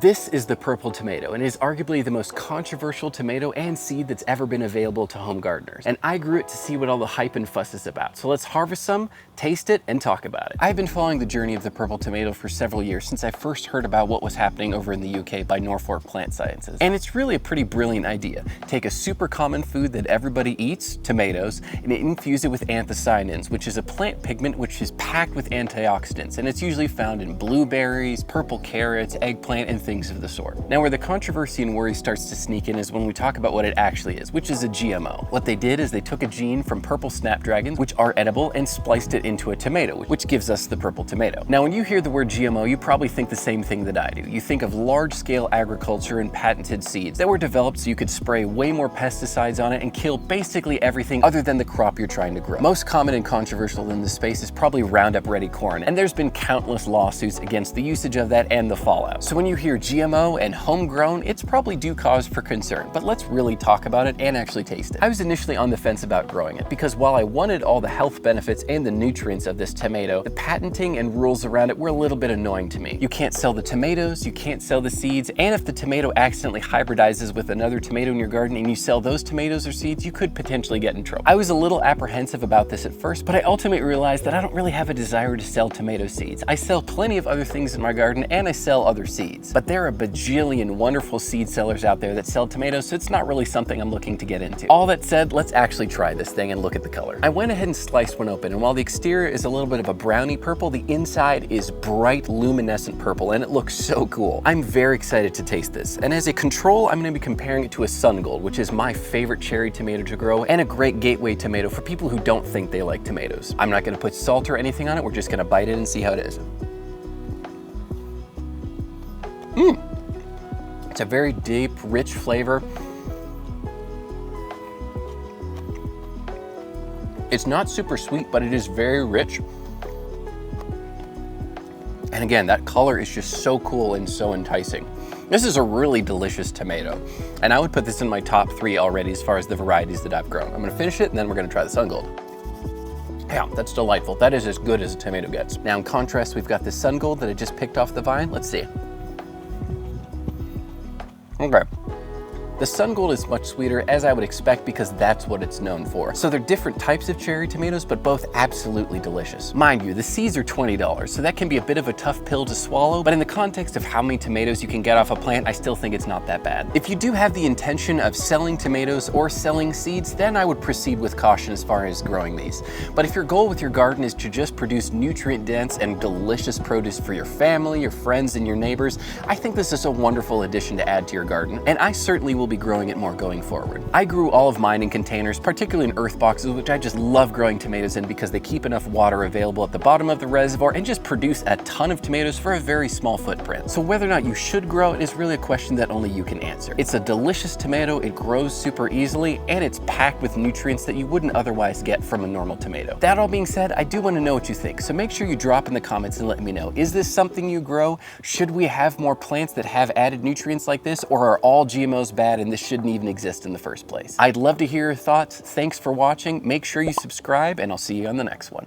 This is the purple tomato and is arguably the most controversial tomato and seed that's ever been available to home gardeners. And I grew it to see what all the hype and fuss is about. So let's harvest some, taste it, and talk about it. I've been following the journey of the purple tomato for several years since I first heard about what was happening over in the UK by Norfolk Plant Sciences. And it's really a pretty brilliant idea. Take a super common food that everybody eats, tomatoes, and infuse it with anthocyanins, which is a plant pigment which is packed with antioxidants. And it's usually found in blueberries, purple carrots, eggplant, and things of the sort. Now, where the controversy and worry starts to sneak in is when we talk about what it actually is, which is a GMO. What they did is they took a gene from purple snapdragons, which are edible, and spliced it into a tomato, which gives us the purple tomato. Now, when you hear the word GMO, you probably think the same thing that I do. You think of large-scale agriculture and patented seeds that were developed so you could spray way more pesticides on it and kill basically everything other than the crop you're trying to grow. Most common and controversial in this space is probably Roundup Ready corn, and there's been countless lawsuits against the usage of that and the fallout. So when you hear GMO and homegrown, it's probably due cause for concern, but let's really talk about it and actually taste it. I was initially on the fence about growing it because while I wanted all the health benefits and the nutrients of this tomato, the patenting and rules around it were a little bit annoying to me. You can't sell the tomatoes, you can't sell the seeds, and if the tomato accidentally hybridizes with another tomato in your garden and you sell those tomatoes or seeds, you could potentially get in trouble. I was a little apprehensive about this at first, but I ultimately realized that I don't really have a desire to sell tomato seeds. I sell plenty of other things in my garden and I sell other seeds, but there are a bajillion wonderful seed sellers out there that sell tomatoes, so it's not really something I'm looking to get into. All that said, let's actually try this thing and look at the color. I went ahead and sliced one open, and while the exterior is a little bit of a browny purple, the inside is bright luminescent purple, and it looks so cool. I'm very excited to taste this, and as a control, I'm going to be comparing it to a Sun Gold, which is my favorite cherry tomato to grow and a great gateway tomato for people who don't think they like tomatoes. I'm not going to put salt or anything on it, we're just going to bite it and see how it is. It's a very deep, rich flavor. It's not super sweet, but it is very rich. And again, that color is just so cool and so enticing. This is a really delicious tomato, and I would put this in my top 3 already as far as the varieties that I've grown. I'm gonna finish it, and then we're gonna try the Sun Gold. Yeah, that's delightful. That is as good as a tomato gets. Now, in contrast, we've got the Sun Gold that I just picked off the vine. Let's see. Okay. The Sun Gold is much sweeter, as I would expect, because that's what it's known for. So they're different types of cherry tomatoes, but both absolutely delicious. Mind you, the seeds are $20, so that can be a bit of a tough pill to swallow, but in the context of how many tomatoes you can get off a plant, I still think it's not that bad. If you do have the intention of selling tomatoes or selling seeds, then I would proceed with caution as far as growing these. But if your goal with your garden is to just produce nutrient-dense and delicious produce for your family, your friends, and your neighbors, I think this is a wonderful addition to add to your garden, and I certainly will be growing it more going forward. I grew all of mine in containers, particularly in earth boxes, which I just love growing tomatoes in because they keep enough water available at the bottom of the reservoir and just produce a ton of tomatoes for a very small footprint. So whether or not you should grow it is really a question that only you can answer. It's a delicious tomato, it grows super easily, and it's packed with nutrients that you wouldn't otherwise get from a normal tomato. That all being said, I do want to know what you think, so make sure you drop in the comments and let me know. Is this something you grow? Should we have more plants that have added nutrients like this, or are all GMOs bad and this shouldn't even exist in the first place? I'd love to hear your thoughts. Thanks for watching. Make sure you subscribe, and I'll see you on the next one.